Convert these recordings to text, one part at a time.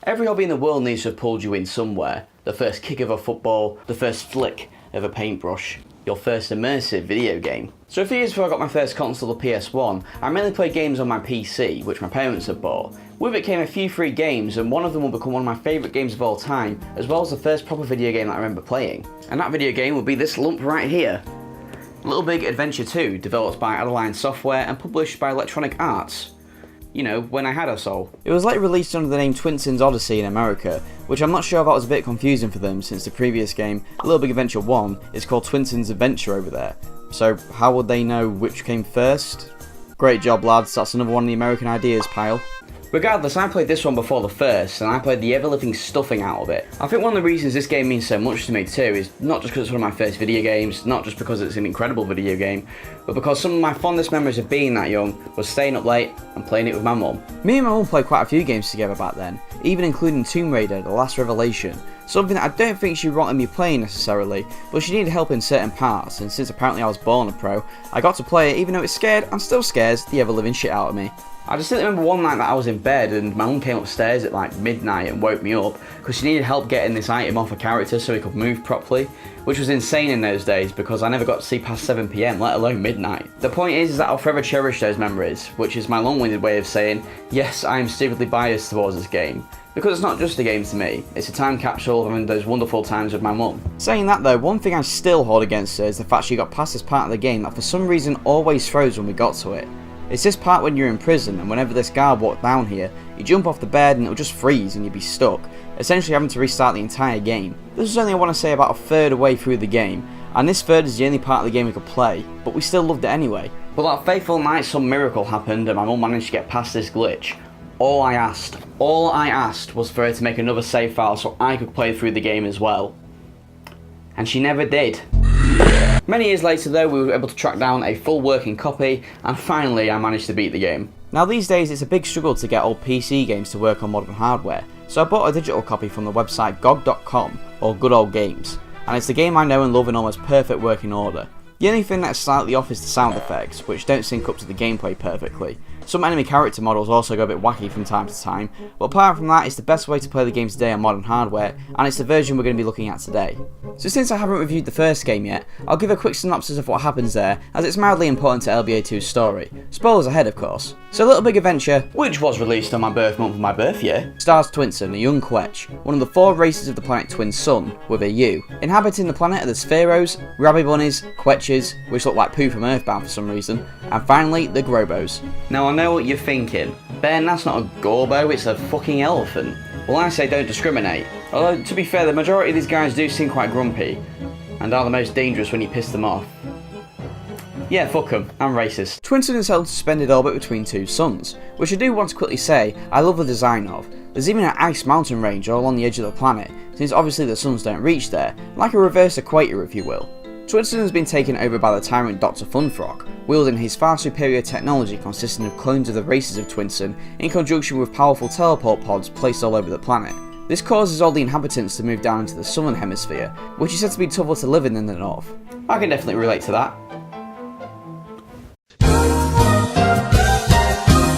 Every hobby in the world needs to have pulled you in somewhere. The first kick of a football, the first flick of a paintbrush, your first immersive video game. So a few years before I got my first console, the PS1, I mainly played games on my PC, which my parents had bought. With it came a few free games, and one of them will become one of my favourite games of all time, as well as the first proper video game that I remember playing. And that video game will be this lump right here. Little Big Adventure 2, developed by Adeline Software and published by Electronic Arts. You know, when I had a soul. It was later released under the name Twinsen's Odyssey in America, which I'm not sure if that was a bit confusing for them since the previous game, Little Big Adventure 1, is called Twinsen's Adventure over there. So how would they know which came first? Great job lads, that's another one of the American ideas pile. Regardless, I played this one before the first, and I played the ever-living stuffing out of it. I think one of the reasons this game means so much to me too is not just because it's one of my first video games, not just because it's an incredible video game, but because some of my fondest memories of being that young was staying up late and playing it with my mum. Me and my mum played quite a few games together back then, even including Tomb Raider: The Last Revelation, something that I don't think she wanted me playing necessarily, but she needed help in certain parts, and since apparently I was born a pro, I got to play it even though it scared and still scares the ever-living shit out of me. I distinctly remember one night that I was in bed and my mum came upstairs at like midnight and woke me up because she needed help getting this item off a character so he could move properly, which was insane in those days because I never got to see past 7 PM, let alone midnight. The point is that I'll forever cherish those memories, which is my long-winded way of saying, yes, I am stupidly biased towards this game. Because it's not just a game to me, it's a time capsule of those wonderful times with my mum. Saying that though, one thing I still hold against her is the fact she got past this part of the game that for some reason always froze when we got to it. It's this part when you're in prison and whenever this guard walked down here, you jump off the bed and it'll just freeze and you'd be stuck, essentially having to restart the entire game. This is only I want to say about a third away through the game, and this third is the only part of the game we could play, but we still loved it anyway. But that fateful night some miracle happened and my mum managed to get past this glitch. All I asked was for her to make another save file so I could play through the game as well. And she never did. Many years later though, we were able to track down a full working copy, and finally I managed to beat the game. Now these days it's a big struggle to get old PC games to work on modern hardware, so I bought a digital copy from the website GOG.com, or Good Old Games, and it's the game I know and love in almost perfect working order. The only thing that's slightly off is the sound effects, which don't sync up to the gameplay perfectly. Some enemy character models also go a bit wacky from time to time, but apart from that, it's the best way to play the game today on modern hardware, and it's the version we're going to be looking at today. So since I haven't reviewed the first game yet, I'll give a quick synopsis of what happens there, as it's mildly important to LBA2's story. Spoilers ahead of course. So Little Big Adventure, which was released on my birth month of my birth year, stars Twinsen, a young Quetch, one of the 4 races of the planet Twinsen, with a U. Inhabiting the planet are the Spheros, Rabbit Bunnies, Quetches, which look like poo from Earthbound for some reason, and finally the Grobos. Now I know what you're thinking, Ben, that's not a Gorbo, it's a fucking elephant. Well, I say don't discriminate. Although, to be fair, the majority of these guys do seem quite grumpy, and are the most dangerous when you piss them off. Yeah, fuck them, I'm racist. Twinsen is held suspended orbit between 2 suns, which I do want to quickly say I love the design of. There's even an ice mountain range all along the edge of the planet, since obviously the suns don't reach there, like a reverse equator if you will. Twinsen has been taken over by the tyrant Dr. Funfrock, wielding his far superior technology consisting of clones of the races of Twinsen in conjunction with powerful teleport pods placed all over the planet. This causes all the inhabitants to move down into the southern hemisphere, which is said to be tougher to live in than the north. I can definitely relate to that.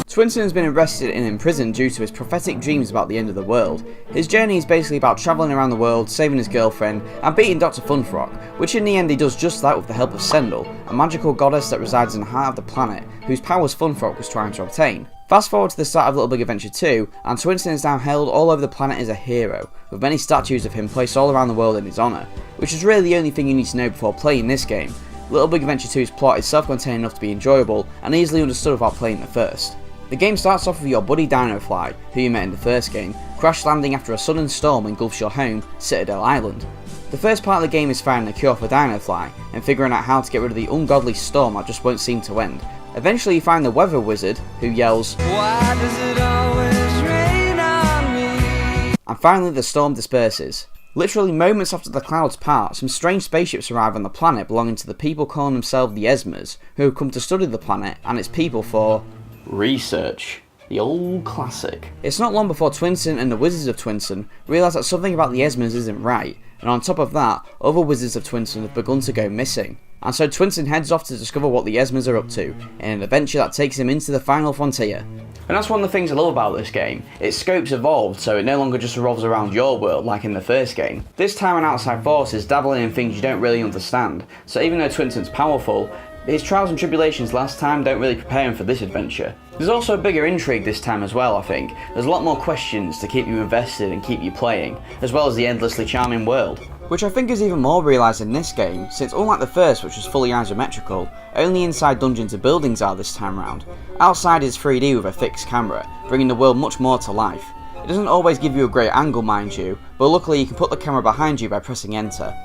Twinsen has been arrested and imprisoned due to his prophetic dreams about the end of the world. His journey is basically about travelling around the world, saving his girlfriend, and beating Dr. Funfrock, which in the end he does just that with the help of Sendel, a magical goddess that resides in the heart of the planet, whose powers Funfrock was trying to obtain. Fast forward to the start of Little Big Adventure 2, and Twinsen is now hailed all over the planet as a hero, with many statues of him placed all around the world in his honour, which is really the only thing you need to know before playing this game. Little Big Adventure 2's plot is self-contained enough to be enjoyable, and easily understood without playing the first. The game starts off with your buddy Dinofly, who you met in the first game, crash landing after a sudden storm engulfs your home, Citadel Island. The first part of the game is finding a cure for Dinofly, and figuring out how to get rid of the ungodly storm that just won't seem to end. Eventually you find the weather wizard, who yells, "Why does it always rain on me?" And finally the storm disperses. Literally moments after the clouds part, some strange spaceships arrive on the planet belonging to the people calling themselves the Esmers, who have come to study the planet and its people for research. The old classic. It's not long before Twinsen and the Wizards of Twinsen realise that something about the Esmers isn't right, and on top of that, other Wizards of Twinsen have begun to go missing. And so Twinsen heads off to discover what the Esmers are up to, in an adventure that takes him into the final frontier. And that's one of the things I love about this game. Its scope's evolved, so it no longer just revolves around your world like in the first game. This time an outside force is dabbling in things you don't really understand, so even though Twinsen's powerful, his trials and tribulations last time don't really prepare him for this adventure. There's also a bigger intrigue this time as well, I think. There's a lot more questions to keep you invested and keep you playing, as well as the endlessly charming world. Which I think is even more realised in this game, since unlike the first, which was fully isometrical, only inside dungeons and buildings are this time round. Outside is 3D with a fixed camera, bringing the world much more to life. It doesn't always give you a great angle, mind you, but luckily you can put the camera behind you by pressing enter.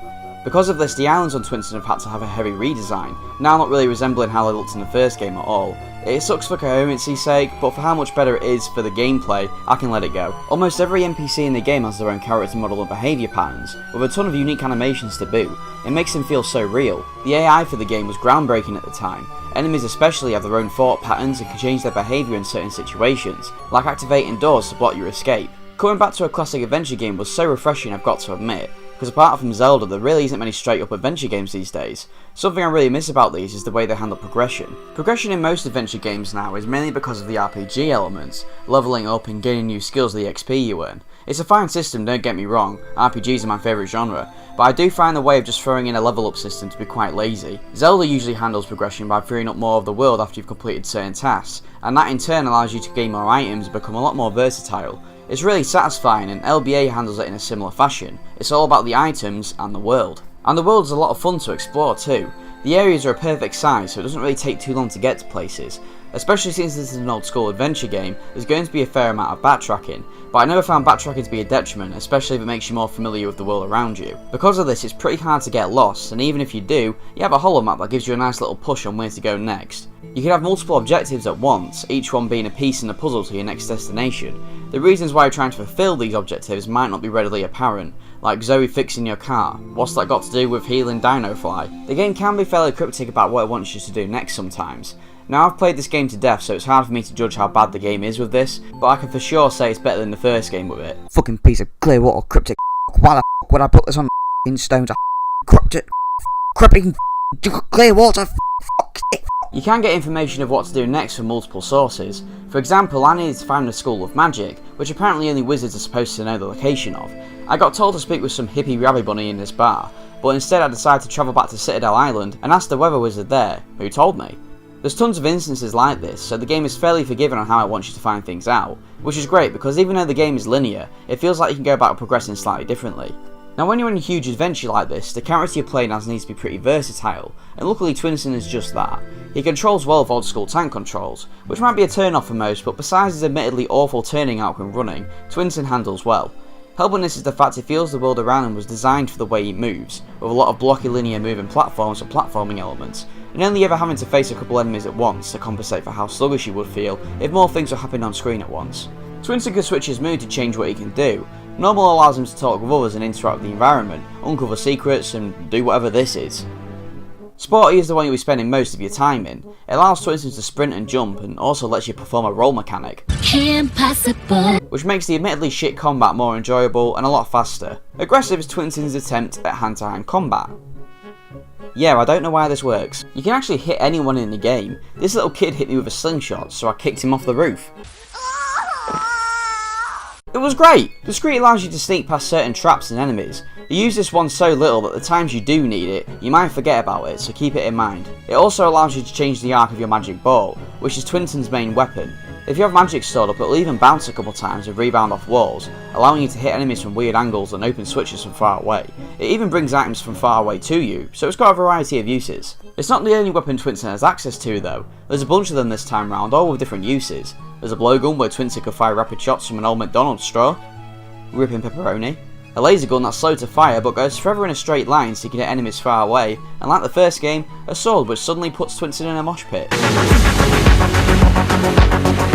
Because of this, the islands on Twinsen have had to have a heavy redesign, now not really resembling how they looked in the first game at all. It sucks for coherency's sake, but for how much better it is for the gameplay, I can let it go. Almost every NPC in the game has their own character model and behaviour patterns, with a ton of unique animations to boot. It makes them feel so real. The AI for the game was groundbreaking at the time. Enemies especially have their own thought patterns and can change their behaviour in certain situations, like activating doors to block your escape. Coming back to a classic adventure game was so refreshing, I've got to admit, because apart from Zelda there really isn't many straight up adventure games these days. Something I really miss about these is the way they handle progression. Progression in most adventure games now is mainly because of the RPG elements, levelling up and gaining new skills with the XP you earn. It's a fine system, don't get me wrong, RPGs are my favourite genre, but I do find the way of just throwing in a level up system to be quite lazy. Zelda usually handles progression by freeing up more of the world after you've completed certain tasks, and that in turn allows you to gain more items and become a lot more versatile. It's really satisfying, and LBA handles it in a similar fashion. It's all about the items and the world. And the world is a lot of fun to explore too. The areas are a perfect size, so it doesn't really take too long to get to places. Especially since this is an old school adventure game, there's going to be a fair amount of backtracking, but I never found backtracking to be a detriment, especially if it makes you more familiar with the world around you. Because of this, it's pretty hard to get lost, and even if you do, you have a holo map that gives you a nice little push on where to go next. You can have multiple objectives at once, each one being a piece in the puzzle to your next destination. The reasons why you're trying to fulfill these objectives might not be readily apparent, like Zoe fixing your car. What's that got to do with healing Dinofly? The game can be fairly cryptic about what it wants you to do next sometimes. Now I've played this game to death, so it's hard for me to judge how bad the game is with this, but I can for sure say it's better than the first game with it. Fucking piece of clear water cryptic. Why the f would I put this on stones? Cryptic clear water. You can get information of what to do next from multiple sources. For example, I needed to find the School of Magic, which apparently only wizards are supposed to know the location of. I got told to speak with some hippie rabbit bunny in this bar, but instead I decided to travel back to Citadel Island and ask the weather wizard there, who told me. There's tons of instances like this, so the game is fairly forgiving on how it wants you to find things out, which is great because even though the game is linear, it feels like you can go about progressing slightly differently. Now when you're in a huge adventure like this, the character you're playing as needs to be pretty versatile, and luckily Twinsen is just that. He controls well with old school tank controls, which might be a turn off for most, but besides his admittedly awful turning out when running, Twinsen handles well. Helping this is the fact it feels the world around him was designed for the way he moves, with a lot of blocky linear moving platforms and platforming elements, and only ever having to face a couple enemies at once to compensate for how sluggish he would feel if more things were happening on screen at once. Twinsen can switch his mood to change what he can do. Normal allows him to talk with others and interact with the environment, uncover secrets, and do whatever this is. Sporty is the one you'll be spending most of your time in. It allows Twinsen to sprint and jump, and also lets you perform a roll mechanic, which makes the admittedly shit combat more enjoyable and a lot faster. Aggressive is Twinsen's attempt at hand-to-hand combat. Yeah, I don't know why this works. You can actually hit anyone in the game. This little kid hit me with a slingshot, so I kicked him off the roof. It was great! Discreet allows you to sneak past certain traps and enemies. You use this one so little that the times you do need it, you might forget about it, so keep it in mind. It also allows you to change the arc of your magic ball, which is Twinsen's main weapon. If you have magic stored up, it'll even bounce a couple times and rebound off walls, allowing you to hit enemies from weird angles and open switches from far away. It even brings items from far away to you, so it's got a variety of uses. It's not the only weapon Twinsen has access to though. There's a bunch of them this time round, all with different uses. There's a blowgun where Twinsen can fire rapid shots from an old McDonald's straw, ripping pepperoni. A laser gun that's slow to fire but goes forever in a straight line so you can hit enemies far away, and like the first game, a sword which suddenly puts Twinsen in a mosh pit.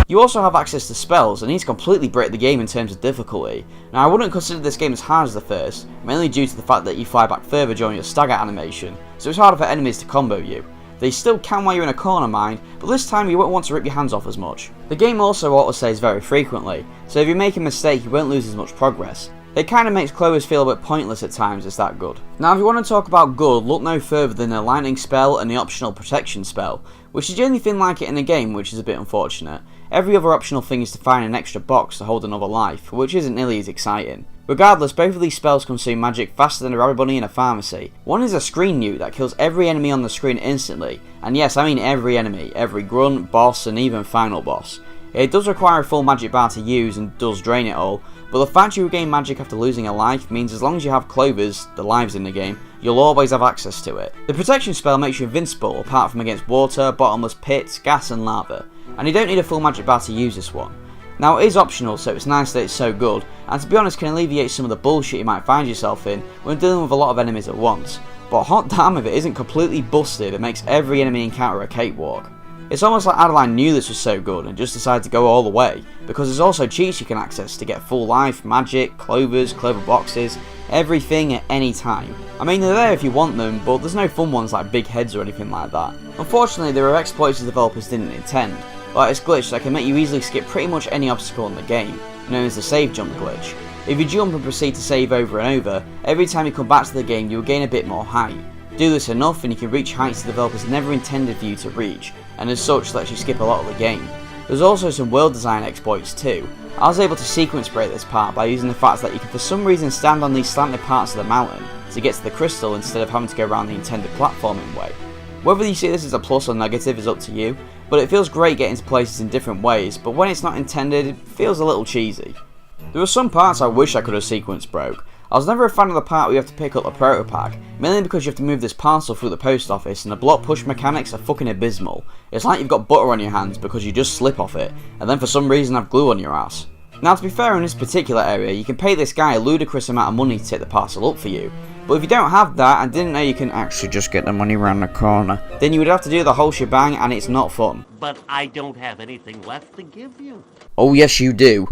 You also have access to spells, and these completely break the game in terms of difficulty. Now I wouldn't consider this game as hard as the first, mainly due to the fact that you fly back further during your stagger animation, so it's harder for enemies to combo you. They still can while you're in a corner mind, but this time you won't want to rip your hands off as much. The game also auto-saves very frequently, so if you make a mistake you won't lose as much progress. It kind of makes Clovers feel a bit pointless at times, it's that good. Now if you want to talk about good, look no further than the lightning spell and the optional protection spell, which is the only thing like it in the game, which is a bit unfortunate. Every other optional thing is to find an extra box to hold another life, which isn't nearly as exciting. Regardless, both of these spells consume magic faster than a rabbit bunny in a pharmacy. One is a screen nuke that kills every enemy on the screen instantly, and yes, I mean every enemy, every grunt, boss and even final boss. It does require a full magic bar to use and does drain it all, but the fact you regain magic after losing a life means as long as you have Clovers, the lives in the game, you'll always have access to it. The protection spell makes you invincible apart from against water, bottomless pits, gas and lava, and you don't need a full magic bar to use this one. Now it is optional, so it's nice that it's so good, and to be honest can alleviate some of the bullshit you might find yourself in when dealing with a lot of enemies at once, but hot damn if it isn't completely busted and makes every enemy encounter a cakewalk. It's almost like Adeline knew this was so good and just decided to go all the way, because there's also cheats you can access to get full life, magic, Clovers, Clover boxes, everything at any time. I mean they're there if you want them, but there's no fun ones like big heads or anything like that. Unfortunately there are exploits the developers didn't intend, like this glitch that can make you easily skip pretty much any obstacle in the game, known as the save jump glitch. If you jump and proceed to save over and over, every time you come back to the game you will gain a bit more height. Do this enough and you can reach heights the developers never intended for you to reach, and as such lets you skip a lot of the game. There's also some world design exploits too. I was able to sequence break this part by using the fact that you can for some reason stand on these slanted parts of the mountain to get to the crystal instead of having to go around the intended platforming way. Whether you see this as a plus or negative is up to you, but it feels great getting to places in different ways, but when it's not intended it feels a little cheesy. There are some parts I wish I could have sequence broke. I was never a fan of the part where you have to pick up a proto pack, mainly because you have to move this parcel through the post office and the block push mechanics are fucking abysmal. It's like you've got butter on your hands because you just slip off it, and then for some reason have glue on your ass. Now to be fair, in this particular area you can pay this guy a ludicrous amount of money to take the parcel up for you, but if you don't have that and didn't know you can actually just get the money around the corner, then you would have to do the whole shebang and it's not fun. But I don't have anything left to give you. Oh yes you do.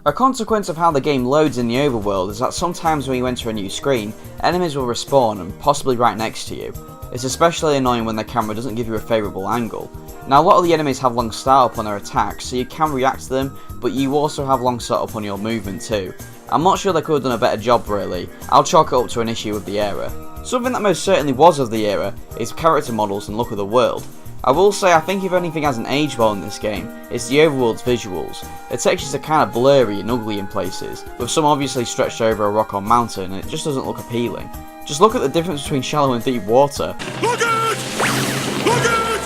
A consequence of how the game loads in the overworld is that sometimes when you enter a new screen, enemies will respawn and possibly right next to you. It's especially annoying when the camera doesn't give you a favourable angle. Now a lot of the enemies have long start up on their attacks, so you can react to them, but you also have long start up on your movement too. I'm not sure they could have done a better job really. I'll chalk it up to an issue with the era. Something that most certainly was of the era is character models and look of the world. I will say I think if anything hasn't aged well in this game, it's the overworld's visuals. The textures are kind of blurry and ugly in places, with some obviously stretched over a rock or mountain and it just doesn't look appealing. Just look at the difference between shallow and deep water. Look at it! Look at it!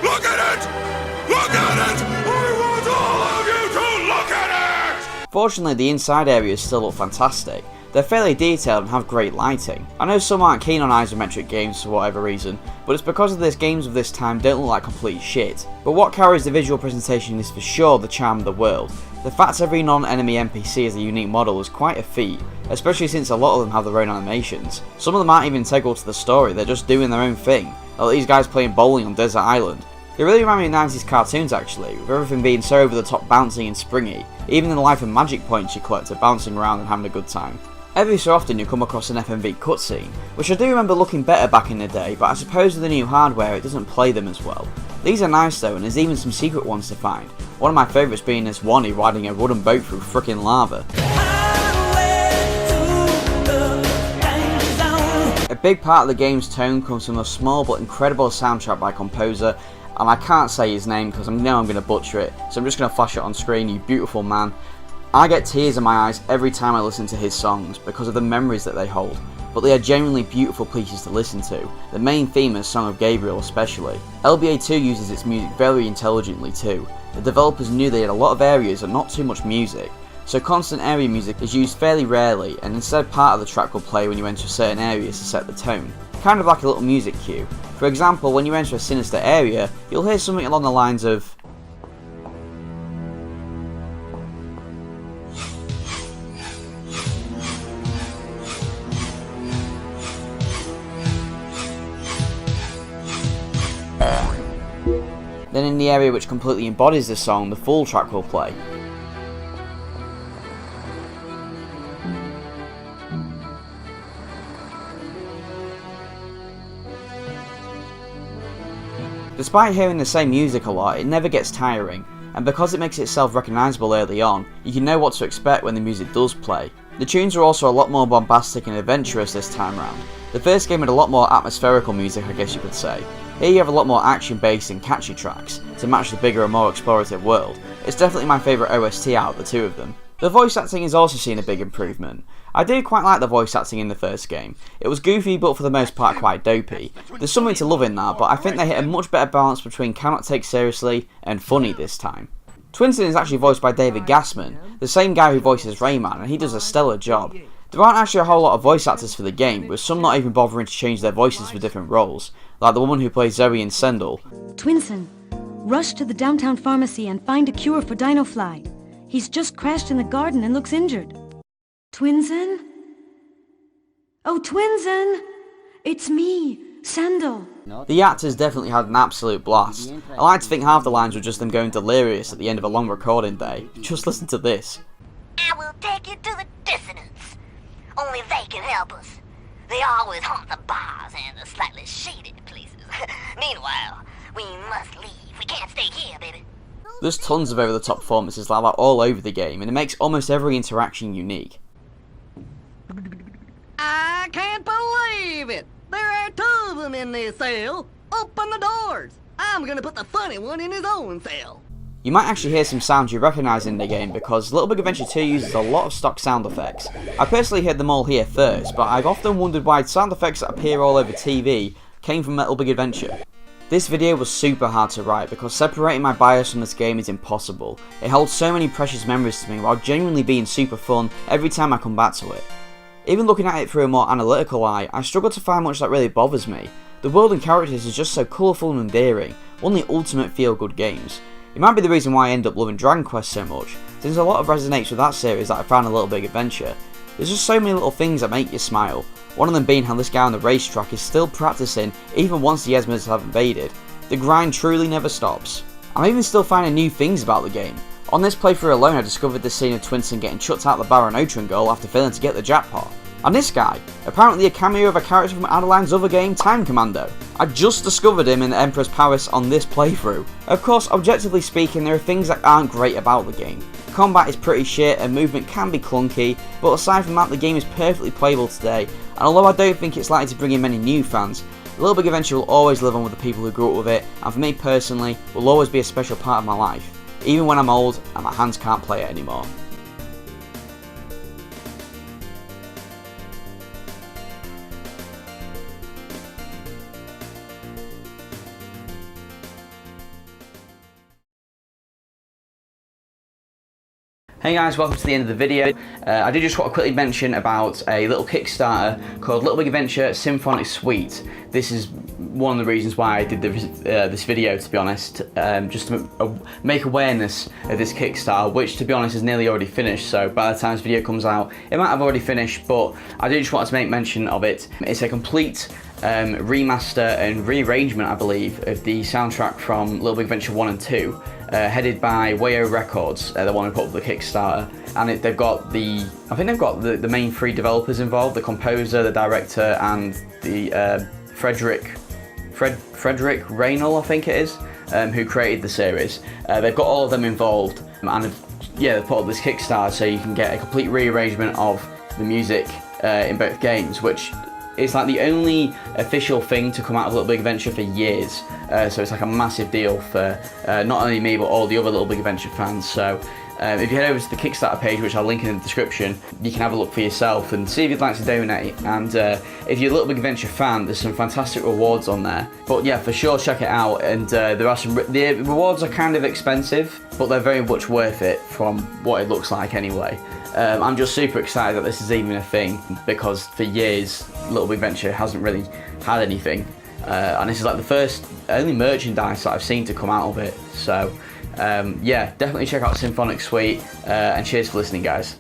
Look at it! Look at it! I want all of you to look at it! Fortunately the inside areas still look fantastic. They're fairly detailed and have great lighting. I know some aren't keen on isometric games for whatever reason, but it's because of this games of this time don't look like complete shit. But what carries the visual presentation is for sure the charm of the world. The fact every non-enemy NPC is a unique model is quite a feat, especially since a lot of them have their own animations. Some of them aren't even integral to the story, they're just doing their own thing, like these guys playing bowling on Desert Island. They really remind me of 90s cartoons actually, with everything being so over the top bouncy and springy, even in the life and magic points you collect are bouncing around and having a good time. Every so often you come across an FMV cutscene, which I do remember looking better back in the day, but I suppose with the new hardware it doesn't play them as well. These are nice though, and there's even some secret ones to find. One of my favourites being this Wani riding a wooden boat through frickin' lava. A big part of the game's tone comes from a small but incredible soundtrack by composer, and I can't say his name because I know I'm going to butcher it, so I'm just going to flash it on screen, you beautiful man. I get tears in my eyes every time I listen to his songs because of the memories that they hold, but they are genuinely beautiful pieces to listen to, the main theme is Song of Gabriel especially. LBA 2 uses its music very intelligently too. The developers knew they had a lot of areas and not too much music, so constant area music is used fairly rarely, and instead part of the track will play when you enter certain areas to set the tone, kind of like a little music cue. For example, when you enter a sinister area, you'll hear something along the lines of then in the area which completely embodies the song, the full track will play. Despite hearing the same music a lot, it never gets tiring. and because it makes itself recognisable early on, you can know what to expect when the music does play. The tunes are also a lot more bombastic and adventurous this time round. The first game had a lot more atmospherical music, I guess you could say. Here you have a lot more action-based and catchy tracks to match the bigger and more explorative world. It's definitely my favourite OST out of the two of them. The voice acting has also seen a big improvement. I did quite like the voice acting in the first game. It was goofy but for the most part quite dopey. There's something to love in that, but I think they hit a much better balance between cannot take seriously and funny this time. Twinsen is actually voiced by David Gassman, the same guy who voices Rayman, and he does a stellar job. There aren't actually a whole lot of voice actors for the game, with some not even bothering to change their voices for different roles, like the woman who plays Zoe in Sendel. Twinsen, rush to the downtown pharmacy and find a cure for Dinofly. He's just crashed in the garden and looks injured. Twinsen? Oh, Twinsen! It's me, Sendel. The actors definitely had an absolute blast. I like to think half the lines were just them going delirious at the end of a long recording day. Just listen to this. I will take you to the dissonance. Only they can help us. They always haunt the bars and the slightly shady places. Meanwhile, we must leave. We can't stay here, baby. There's tons of over-the-top performances like that all over the game, and it makes almost every interaction unique. I can't believe it! There are two of them in this cell! Open the doors! I'm gonna put the funny one in his own cell! You might actually hear some sounds you recognise in the game because Little Big Adventure 2 uses a lot of stock sound effects. I personally heard them all here first, but I've often wondered why sound effects that appear all over TV came from Little Big Adventure. This video was super hard to write because separating my bias from this game is impossible. It holds so many precious memories to me while genuinely being super fun every time I come back to it. Even looking at it through a more analytical eye, I struggle to find much that really bothers me. The world and characters is just so colourful and endearing, one of the ultimate feel-good games. It might be the reason why I end up loving Dragon Quest so much, since a lot of resonates with that series that I found a Little Big Adventure. There's just so many little things that make you smile, one of them being how this guy on the racetrack is still practicing even once the Esmeraldas have invaded. The grind truly never stops. I'm even still finding new things about the game. On this playthrough alone I discovered the scene of Twinsen getting chucked out the Baron Otran goal after failing to get the jackpot. And this guy, apparently a cameo of a character from Adeline's other game, Time Commando. I just discovered him in the Emperor's Palace on this playthrough. Of course, objectively speaking, there are things that aren't great about the game. Combat is pretty shit and movement can be clunky, but aside from that the game is perfectly playable today, and although I don't think it's likely to bring in many new fans, Little Big Adventure will always live on with the people who grew up with it, and for me personally, will always be a special part of my life, even when I'm old and my hands can't play it anymore. Hey guys, welcome to the end of the video. I did just want to quickly mention about a little Kickstarter called Little Big Adventure Symphonic Suite. This is one of the reasons why I did this video, to be honest, just to make awareness of this Kickstarter, which to be honest is nearly already finished, so by the time this video comes out it might have already finished, but I did just want to make mention of it. It's a complete remaster and rearrangement, I believe, of the soundtrack from Little Big Adventure 1 and 2. Headed by Wayo Records, the one who put up the Kickstarter, and they've got the main three developers involved: the composer, the director, and the Frederick Reynolds, I think it is, who created the series. They've got all of them involved, and yeah, they put up this Kickstarter so you can get a complete rearrangement of the music in both games, which is like the only official thing to come out of Little Big Adventure for years, so it's like a massive deal for not only me but all the other Little Big Adventure fans. So if you head over to the Kickstarter page, which I'll link in the description, you can have a look for yourself and see if you'd like to donate. And if you're a Little Big Adventure fan, there's some fantastic rewards on there. But yeah, for sure check it out. And there are some. The rewards are kind of expensive, but they're very much worth it from what it looks like anyway. I'm just super excited that this is even a thing, because for years Little Big Adventure hasn't really had anything, and this is like the only merchandise that I've seen to come out of it. So yeah, definitely check out Symphonic Suite, and cheers for listening, guys.